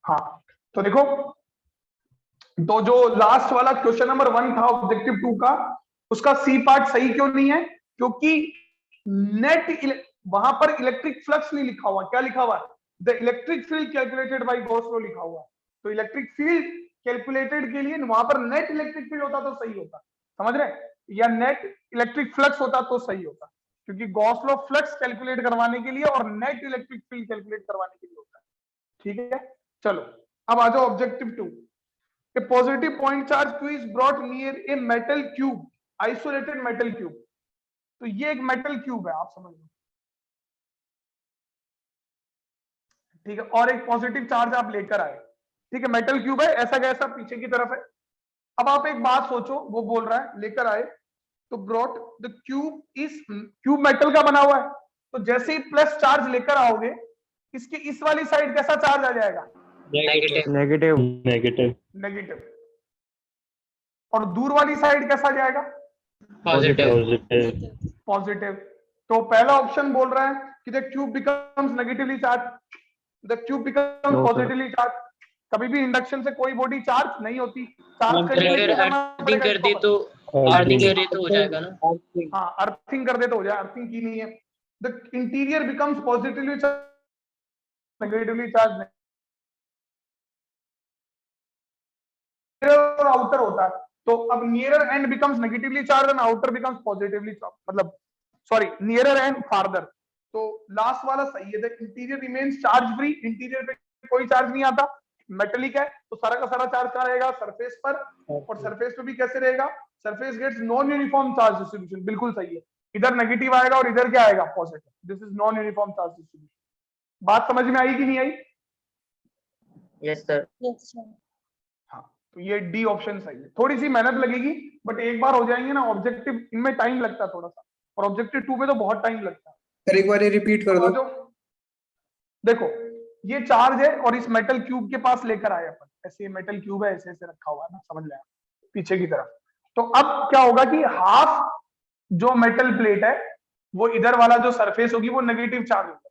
हाँ तो देखो, तो जो लास्ट वाला क्वेश्चन नंबर 1 था ऑब्जेक्टिव 2 का, उसका सी पार्ट सही क्यों नहीं है? क्योंकि नेट वहां पर इलेक्ट्रिक फ्लक्स नहीं लिखा हुआ। क्या लिखा हुआ है? The electric field calculated by Gauss law लिखा हुआ है। तो इलेक्ट्रिक फील्ड कैलकुलेटेड के लिए वहां पर नेट इलेक्ट्रिक फील्ड होता तो सही होता, समझ रहे? या नेट इलेक्ट्रिक फ्लक्स होता तो सही होता, क्योंकि गॉस लॉ फ्लक्स कैलकुलेट करवाने के लिए और नेट इलेक्ट्रिक फील्ड कैलकुलेट करवाने के लिए होता है। ठीक है, चलो अब आ जाओ objective 2। A positive point charge q is brought near a metal cube, isolated metal cube। तो ये एक मेटल क्यूब है, आप समझ लो, ठीक है, और एक पॉजिटिव चार्ज आप लेकर आए, ठीक है, मेटल क्यूब है, ऐसा कैसा पीछे की तरफ है। अब आप एक बात सोचो, वो बोल रहा है लेकर आए, तो brought the cube is, cube metal का बना हुआ है, तो जैसे ही प्लस चार्ज लेकर आओगे, इसकी इस वाली साइड कैसा चार्ज आ जाएगा? नेगेटिव। नेगेटिव। नेगेटिव। नेगेटिव। और दूर वाली साइड कैसा जाएगा? पॉजिटिव। पॉजिटिव। पॉजिटिव। तो पहला ऑप्शन बोल रहा है कि the cube becomes negatively charge, the cube becomes No, sir. Positively charge. कभी भी इंडक्शन से कोई बॉडी चार्ज नहीं होती, चार्ज अगर कैलकुलेट करना अर्थिंग कर दी पड़ेगा। तो अर्थिंग कर दी तो हो जाएगा ना। हाँ, अर्थिंग कर दे तो हो जाए, अर्थिंग की नहीं है। The interior becomes positively negatively charge, और आउटर होता है, तो अब nearer and becomes negatively charge and outer becomes positively, मतलब सॉरी, नियरर एंड फार्दर। तो लास्ट वाला सही है, the interior remains charge free, interior पे कोई चार्ज नहीं आता, मेटेलिक है, तो सारा का सारा चार्ज कहाँ रहेगा? सरफेस पर। और सरफेस पे भी कैसे रहेगा? Surface gets non uniform charge distribution, बिल्कुल सही है, इधर नेगेटिव आएगा और इधर क्या आएगा? Positive. This is non uniform charge distribution. बात समझ में आई कि नहीं आई? Yes sir. हाँ, तो ये डी ऑप्शन सही है। थोड़ी सी मेहनत लगेगी, बट एक बार हो जाएंगे ना ऑब्जेक्टिव, इनमें टाइम लगता है थोड़ा सा, और ऑब्जेक्टिव 2 में तो बहुत टाइम लगता है। सर एक बार ये रिपीट कर दो। देखो, ये चार्ज है और इस मेटल क्यूब के पास लेकर आए अपन, ऐसे मेटल क्यूब है, ऐसे ऐसे रखा हुआ है ना, समझ लिया, पीछे की तरफ। तो अब क्या होगा कि हाफ जो मेटल प्लेट है, वो इधर वाला जो सरफेस होगी वो नेगेटिव चार्ज होगा,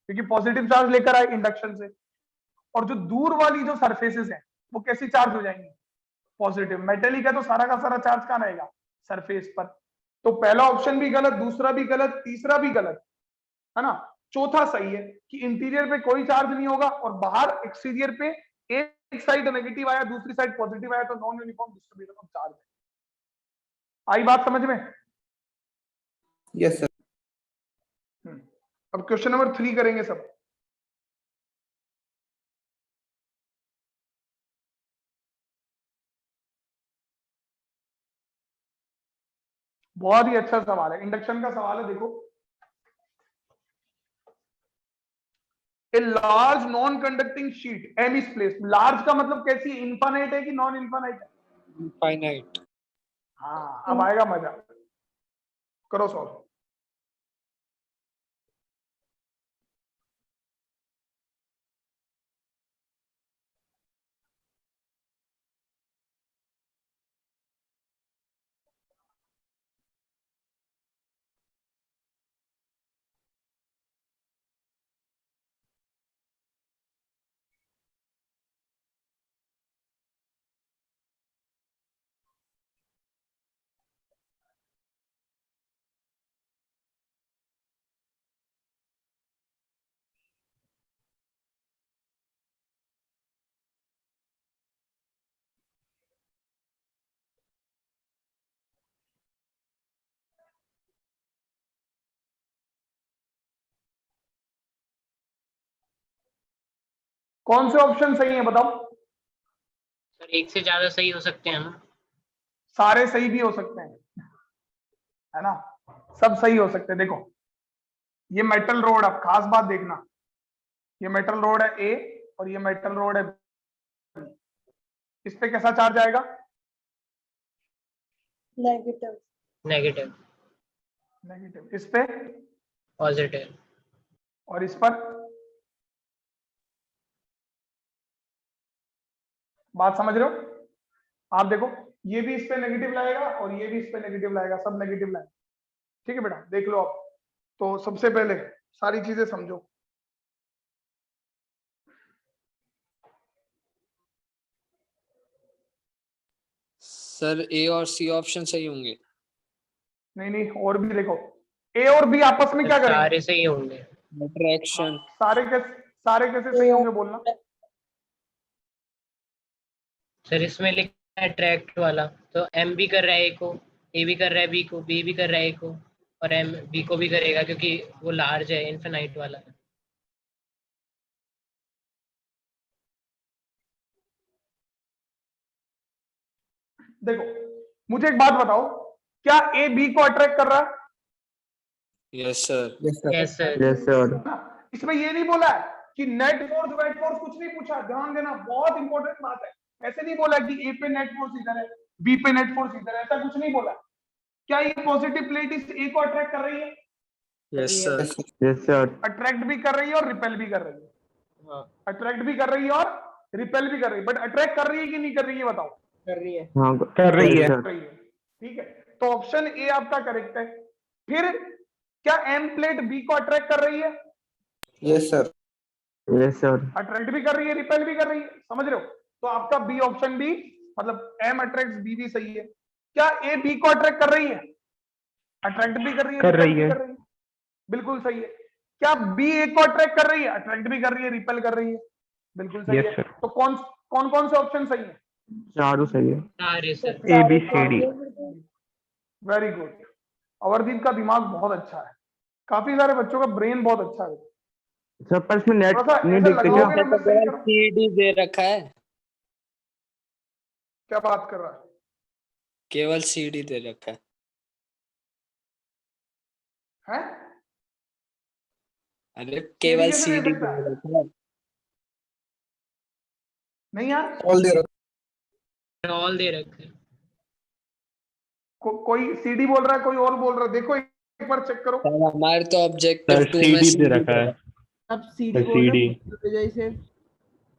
क्योंकि पॉजिटिव चार्ज लेकर आए इंडक्शन से। और जो दूर वाली जो सरफेसेस है, वो कैसी चार्ज हो जाएंगी? पॉजिटिव। मेटेलिक है तो सारा का सारा चार्ज कहां रहेगा? सरफेस पर। तो पहला ऑप्शन भी गलत, दूसरा भी गलत, तीसरा भी गलत, है ना। चौथा सही है कि इंटीरियर पे कोई चार्ज नहीं होगा और बाहर एक्सटीरियर पे एक साइड नेगेटिव आया, दूसरी साइड पॉजिटिव आया, तो non uniform distribution of charge. आई बात समझ में? Yes sir. अब क्वेश्चन नंबर 3 करेंगे सब। बहुत ही अच्छा सवाल है, इंडक्शन का सवाल है, देखो। A large non conducting sheet M is placed. Large का मतलब कैसी है? इनफाइनाइट है कि नॉन इनफाइनाइट है? इनफाइनाइट। हाँ, अब आएगा मजा। करो सॉल्व। कौन से ऑप्शन सही है बताओ? सर एक से ज्यादा सही हो सकते हैं ना? सारे सही भी हो सकते हैं, है ना, सब सही हो सकते हैं। देखो, ये मेटल रोड, अब खास बात देखना, ये मेटल रोड है ए और ये मेटल रोड है बी। इस पे कैसा चार्ज आएगा? नेगेटिव। नेगेटिव। नेगेटिव। इस पे? पॉजिटिव। और इस पर? बात समझ रहे हो? आप देखो, ये भी इस पे नेगेटिव लाएगा और ये भी इस पे नेगेटिव लाएगा, सब नेगेटिव लाएगा। ठीक है बेटा, देख लो आप। तो सबसे पहले सारी चीजें समझो। सर ए और सी ऑप्शन सही होंगे। नहीं नहीं, और भी देखो, ए और बी आपस में क्या करेंगे? सारे सही होंगे। अट्रैक्शन। सारे कैसे सही होंगे बोलना? सर इसमें लिखा है अट्रैक्ट वाला, तो एम भी कर रहा है ए को, ए भी कर रहा है बी को, बी भी कर रहा है ए को, और एम बी को भी करेगा क्योंकि वो लार्ज है, इनफिनाइट वाला। देखो मुझे एक बात बताओ, क्या ए बी को अट्रैक्ट कर रहा है? Yes sir. Yes sir. Yes sir. Yes sir. इसमें ये नहीं बोला है कि नेट फोर्स वेट फोर्स, कुछ नहीं पूछा, ध्यान देना, बहुत इंपॉर्टेंट बात है। ऐसे नहीं बोला कि ए पे नेट फोर्स इधर है, बी पे नेट फोर्स इधर है, ऐसा कुछ नहीं बोला। क्या ये पॉजिटिव प्लेट इस ए को अट्रैक्ट कर रही है? Yes sir. Yes sir. Attract भी कर रही है और रिपेल भी कर रही है। अट्रैक्ट भी कर रही है और रिपेल भी कर रही है, बट अट्रैक्ट कर रही है कि नहीं कर रही है बताओ? कर रही है। हाँ कर रही है। ठीक है, तो ऑप्शन ए आपका करेक्ट है। फिर क्या एम प्लेट बी को अट्रैक्ट कर रही है? Yes sir. Yes sir. Attract भी कर रही है, रिपेल भी कर रही है, समझ रहे हो? तो आपका बी ऑप्शन भी, मतलब एम अट्रैक्ट बी भी सही है। क्या ए बी को अट्रैक्ट कर रही है? अट्रैक्ट भी कर रही है, कर रही repel भी है। कर रही है, बिल्कुल सही है। क्या बी ए को अट्रैक्ट कर रही है? अट्रैक्ट भी कर रही है, रिपेल कर रही है, बिल्कुल सही Yes, है। sir. तो कौन कौन कौन से ऑप्शन सही है? चारों सही है। सारे sir. A B C D. Very good. Avardeep का दिमाग बहुत अच्छा है, काफी सारे बच्चों का ब्रेन बहुत अच्छा है। सर पर इसमें नेट थोड़ा सा नहीं ऐसा देखते लगाओगे क्या? ना, मैं सही करूं? सी डी दे रखा है, क्या बात कर रहा है? केवल सी डी दे रखा है। हैं? अरे केवल कैसे सी दे डी सकता है? दे रखा है। नहीं यार, ऑल दे रखा। ऑल दे रखा है। कोई सीडी बोल रहा है, कोई और बोल रहा है, देखो एक बार चेक करो। सर हमारे तो ऑब्जेक्टिव 2 में CD दे CD रखा है। अब सीडी बोल CD रहे हैं जैसे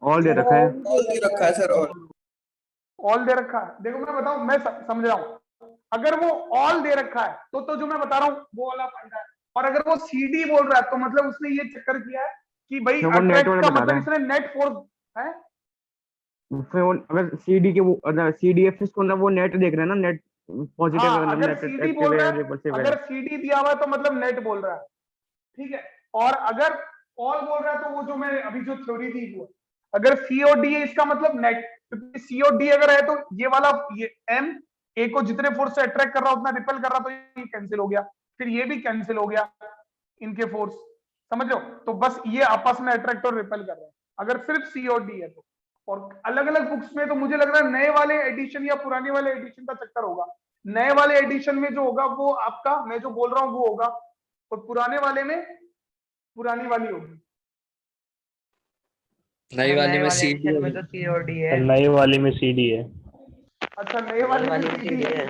ऑल दे रखा है। ऑल दे रखा है सर। ऑल दे रखा है, देखो मैं बताऊं, मैं समझ रहा हूं। अगर वो ऑल दे रखा है तो जो मैं बता रहा हूं वो वाला फायदा है। और अगर वो सीडी बोल रहा है तो मतलब उसने ये चक्कर किया है कि भाई वो नेट अट्रैक्ट वाला का बता मतलब रहा है। इसने नेट फोर्स है। फिर वो अगर CD के वो अगर CDFS को ना वो नेट देख रहे हैं ना, नेट पॉजिटिव है हाँ, मतलब अगर नेट सीडी एक्टिव बोल है रहा है, रिपल्सिव है। अगर सीडी दिया हुआ है तो मतलब नेट बोल रहा है, ठीक है। और अगर ऑल बोल रहा है तो वो जो मैं अभी जो थ्योरी थी वो, अगर सी और डी है इसका मतलब नेट, क्योंकि सी और डी अगर है तो ये वाला, ये एम ए को जितने फोर्स से अट्रैक्ट कर रहा उतना रिपेल कर रहा, तो ये कैंसिल हो गया, फिर ये भी कैंसिल हो गया इनके फोर्स, समझ लो। तो बस ये आपस में अट्रैक्ट और रिपेल कर रहे हैं अगर सिर्फ सी और डी है तो। और अलग अलग बुक्स में तो मुझे लग रहा है नए वाले एडिशन या पुराने वाले एडिशन का चक्कर होगा। नए वाले एडिशन में जो होगा वो आपका, मैं जो बोल रहा हूँ वो होगा, और पुराने वाले में पुरानी वाली होगी। नई वाली में सी डी में तो सी और डी है। नए वाले में CD है। अच्छा, नए वाले में CD है।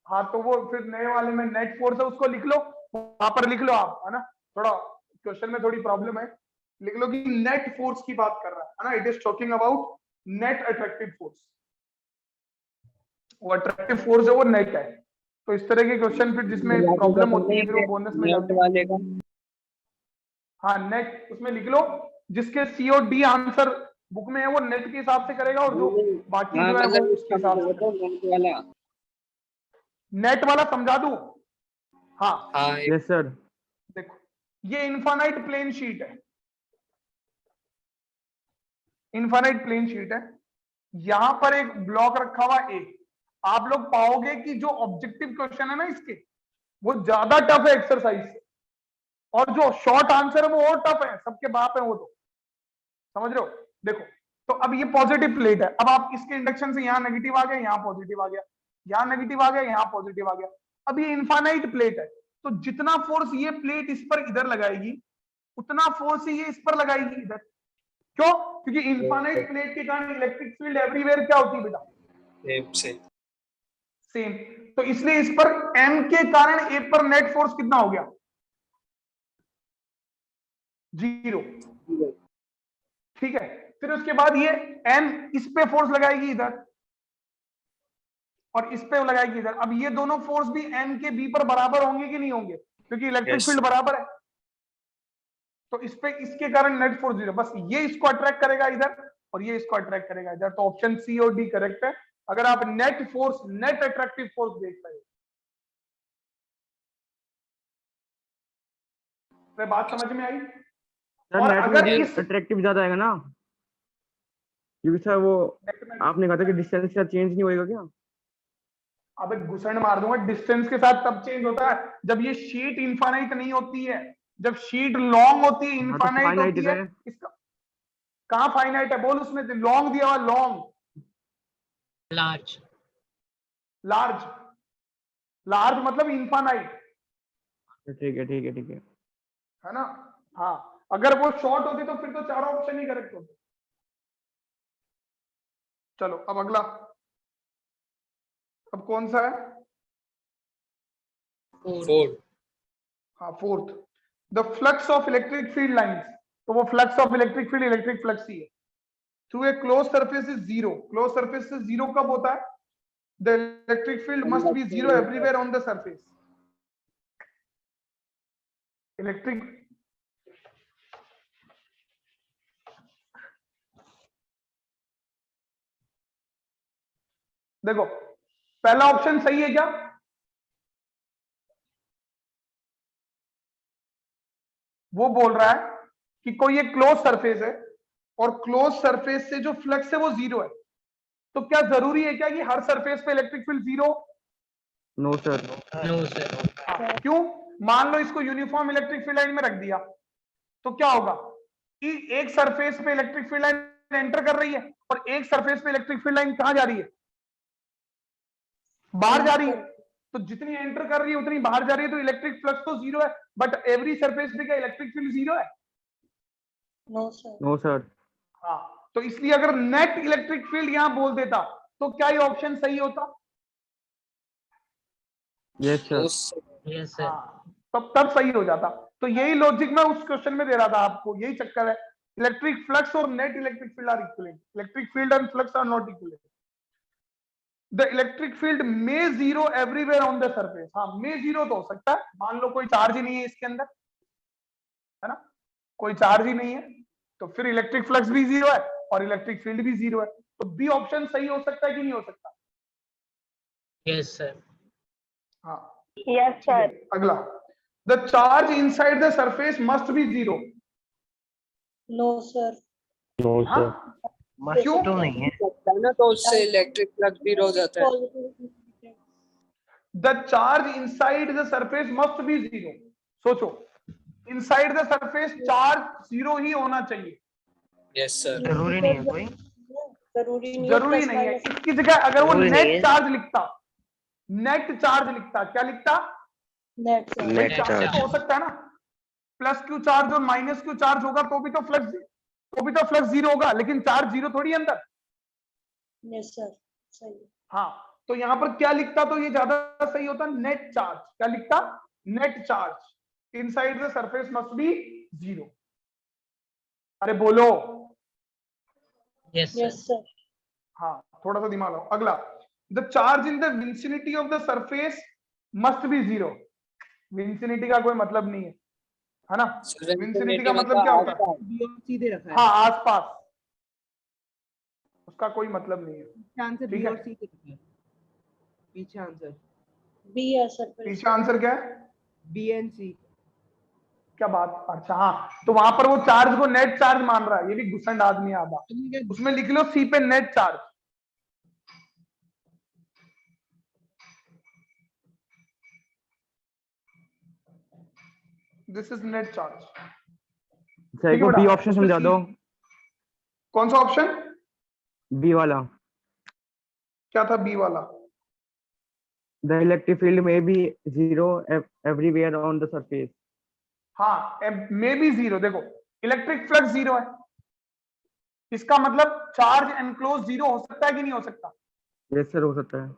हाँ, तो वो फिर नए वाले में नेट फोर्स है, उसको लिख लो, वहां पर लिख लो आप, है ना। थोड़ा क्वेश्चन में थोड़ी प्रॉब्लम है, लिख लो कि नेट फोर्स की बात कर रहा है ना, it is talking about net attractive force. वो अट्रैक्टिव फोर्स है, वो नेट है। तो इस तरह के क्वेश्चन फिर जिसमें प्रॉब्लम होती है फिर वो बोनस में जाते हैं। वाले का। हाँ, नेट उसमें लिख लो, जिसके सी और डी आंसर बुक में है वो नेट के हिसाब से करेगा, और जो बाकी जो है वो उसके हिसाब से करेगा। नेट वाला समझा दूं? हाँ हाँ यस सर। देखो, ये इनफाइनाइट प्लेन शीट है, इनफाइनाइट प्लेन शीट है। यहां पर एक ब्लॉक रखा हुआ ए। आप लोग पाओगे कि जो ऑब्जेक्टिव क्वेश्चन है ना इसके, वो ज्यादा टफ है एक्सरसाइज से, और जो शॉर्ट आंसर है वो और टफ है, सबके बाप है वो, तो समझ रहे हो। देखो, तो अब ये पॉजिटिव प्लेट है, अब आप इसके इंडक्शन से यहाँ नेगेटिव आ गया, यहाँ पॉजिटिव आ गया, यहाँ नेगेटिव आ गया, यहाँ पॉजिटिव आ गया। अब ये इनफाइनाइट प्लेट है, तो जितना फोर्स ये प्लेट इस पर इधर लगाएगी उतना फोर्स ही ये इस पर लगाएगी इधर। क्यों? क्योंकि इनफाइनाइट प्लेट के कारण इलेक्ट्रिक फील्ड एवरीवेयर क्या होती है बेटा? सेम। तो इसलिए इस पर एम के कारण ए पर नेट फोर्स कितना हो गया? 0। ठीक है, फिर उसके बाद ये एम इस पे फोर्स लगाएगी इधर, और इस पे लगाएगी इधर। अब ये दोनों फोर्स भी एम के बी पर बराबर होंगे कि नहीं होंगे? क्योंकि इलेक्ट्रिक फील्ड बराबर है, तो इस पे इसके कारण नेट फोर्स 0। बस ये इसको अट्रैक्ट करेगा इधर, और ये इसको अट्रैक्ट करेगा इधर। तो ऑप्शन सी और डी करेक्ट है, अगर आप net force, net attractive force देख रहे हो। तो बात समझ में आई? सर और नेट अगर में इस अट्रैक्टिव ज्यादा आएगा ना, क्योंकि सर वो आपने कहा था कि डिस्टेंस का चेंज नहीं होएगा क्या? अब एक घुसड़ मार दूंगा, डिस्टेंस के साथ तब चेंज होता है जब ये शीट इनफाइनाइट नहीं होती है। जब शीट लॉन्ग होती है, हाँ तो इनफाइनाइट फाइनाइट होती है। है। इसका कहां फाइनाइट है? बोल, उसमें लॉन्ग दिया हुआ, लॉन्ग। लार्ज। लार्ज, लार्ज मतलब इनफाइनाइट, ठीक है ठीक है ठीक है। है ना? हाँ, अगर वो शॉर्ट होती तो फिर तो चारों ऑप्शन ही करेक्ट होते। चलो अब अगला, अब कौन सा है? फोर्थ। हाँ, fourth. The flux of electric field lines. तो वो flux of electric field electric flux ही है। Through a close surface is zero. Close surface से जीरो कब होता है? The electric field must be zero everywhere on the surface. Electric, देखो पहला ऑप्शन सही है क्या? वो बोल रहा है कि कोई एक क्लोज सरफेस है और क्लोज सरफेस से जो फ्लक्स है वो जीरो है। तो क्या जरूरी है क्या कि हर सरफेस पे electric field zero? No sir. No sir. क्यों? मान लो इसको यूनिफॉर्म इलेक्ट्रिक फील्ड लाइन में रख दिया तो क्या होगा कि एक सरफेस पे इलेक्ट्रिक फील्ड लाइन एंटर कर रही है और एक सरफेस पे इलेक्ट्रिक फील्ड लाइन कहां जा रही है? बाहर जा रही है। तो जितनी एंटर कर रही है उतनी बाहर जा रही है, तो इलेक्ट्रिक फ्लक्स तो जीरो है, बट एवरी सरफेस पे क्या इलेक्ट्रिक फील्ड जीरो है? No sir. हाँ, तो इसलिए अगर नेट इलेक्ट्रिक फील्ड यहां बोल देता तो क्या ये ऑप्शन सही होता? Yes sir. Yes sir. हाँ, तब सही हो जाता। तो यही लॉजिक मैं उस क्वेश्चन में दे रहा था आपको, यही चक्कर है। इलेक्ट्रिक फ्लक्स और net electric field are equivalent. Electric field and flux are not equivalent. The electric field may zero everywhere on the surface. हाँ, मे जीरो तो हो सकता है, मान लो कोई चार्ज ही नहीं है इसके अंदर, है ना? कोई चार्ज ही नहीं है तो फिर इलेक्ट्रिक फ्लक्स भी जीरो है और इलेक्ट्रिक फील्ड भी जीरो है। तो बी ऑप्शन सही हो सकता है कि नहीं हो सकता? Yes sir. हाँ, यस ठीक है। सर। अगला, the charge inside the surface must be zero. No sir. हाँ, क्यों? तो नहीं है ना, तो उससे इलेक्ट्रिक फ्लक्स जीरो हो जाता है। The charge inside the surface must be zero. सोचो, inside the surface charge zero ही होना चाहिए। Yes sir. जरूरी नहीं है कोई। जरूरी नहीं है, जरूरी प्लस नहीं है। माइनस। इसकी जगह अगर वो जरूरी नहीं नेट है। चार्ज लिखता, नेट चार्ज लिखता, क्या लिखता? Net sir. भाई चार्ज तो हो सकता है ना, प्लस क्यू चार्ज और माइनस क्यू चार्ज होगा तो भी तो फ्लक्स जीरो होगा, लेकिन चार्ज जीरो थोड़ी है अंदर। यस सर, सही। हाँ, तो यहां पर क्या लिखता तो ये ज्यादा सही होता? Net charge. क्या लिखता? Net charge inside the surface must be zero. अरे बोलो। Yes yes sir. सर। हाँ, थोड़ा सा दिमाग लगाओ। अगला, the charge in the vicinity of the surface must be zero. Vicinity का कोई मतलब नहीं है ना? विंसिनिटी का मतलब क्या होता है? बी और सीधे रखा है। हाँ, आसपास, उसका कोई मतलब नहीं है। पीछे आंसर बी ठीक है। और सी के रखा है। पीछे आंसर बी है सर। पीछे आंसर क्या है? बी एंड सी। क्या बात, अच्छा हाँ, तो वहां पर वो चार्ज को नेट चार्ज मान रहा है, ये भी घुसंड आदमी आधा। उसमें लिख लो सी पे net charge. This is net charge. Sir एक बी ऑप्शन समझा दो। कौन सा ऑप्शन? बी वाला। क्या था बी वाला? The electric field may be zero everywhere on the surface. हाँ, मे बी जीरो। देखो, इलेक्ट्रिक फ्लक्स जीरो है, इसका मतलब चार्ज एनक्लोज जीरो हो सकता है कि नहीं हो सकता? यस सर, हो सकता है।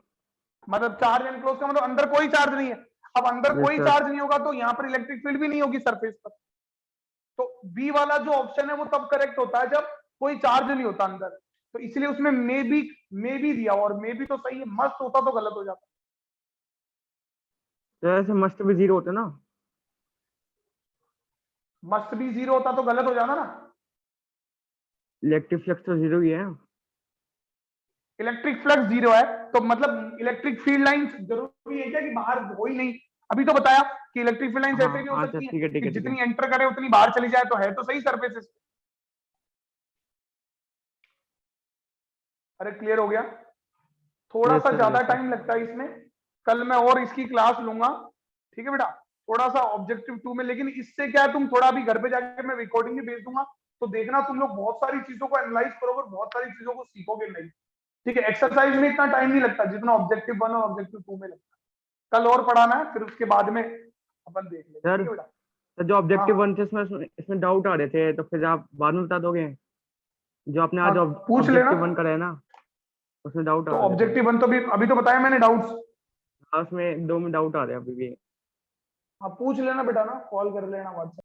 मतलब चार्ज एनक्लोज का मतलब अंदर कोई चार्ज नहीं है। अब अंदर Yes, कोई sir. चार्ज नहीं होगा तो यहां पर इलेक्ट्रिक फील्ड भी नहीं होगी सरफेस पर। तो बी वाला जो ऑप्शन है वो तब करेक्ट होता है जब कोई चार्ज नहीं होता अंदर। तो इसलिए उसमें मे बी दिया, और मे बी तो सही है, मस्ट होता तो गलत हो जाता। तो ऐसे मस्ट भी जीरो होता ना। मस्ट बी जीरो होता तो गलत हो जाता ना। इलेक्ट्रिक फ्लक्स तो जीरो ही है। इलेक्ट्रिक फ्लक्स 0 है, तो मतलब इलेक्ट्रिक फील्ड लाइंस जरूरी है क्या कि बाहर हो ही नहीं? अभी तो बताया कि इलेक्ट्रिक फील्ड लाइंस हाँ, ऐसे नहीं हो हाँ, सकती ठीक है, ठीक कि है, ठीक है। जितनी एंटर करे उतनी बाहर चली जाए, तो है तो सही सरफेसेस। अरे क्लियर हो गया? थोड़ा Yes, सा sir, ज्यादा yes, sir. टाइम लगता है इसमें, कल मैं और इसकी क्लास लूंगा, ठीक है बेटा? थोड़ा सा ऑब्जेक्टिव 2 में, लेकिन इससे क्या है, तुम थोड़ा भी घर पे जाके मैं रिकॉर्डिंग भी भेज दूंगा, तो देखना तुम लोग बहुत सारी चीजों को एनालाइज करोगे, बहुत सारी चीजों को सीखोगे नहीं, ठीक है? एक्सरसाइज में इतना टाइम नहीं लगता जितना ऑब्जेक्टिव 1 और ऑब्जेक्टिव 2 में लगता है। कल और पढ़ाना है, फिर उसके बाद में अपन देख लेंगे, सर, ठीक है बेटा? तो जो ऑब्जेक्टिव हाँ, 1 थे इसमें डाउट आ रहे थे, तो फिर आप बाद में बता दोगे? जो आपने आज हाँ, पूछ लेना। ऑब्जेक्टिव 1 कराया ना, उसमें डाउट तो आ रहे थे। ऑब्जेक्टिव 1 तो भी अभी तो बताया मैंने डाउट्स। हाँ, उसमें 2 में डाउट आ रहे हैं अभी भी। हाँ, पूछ लेना बेटा ना, कॉल कर लेना व्हाट्सएप।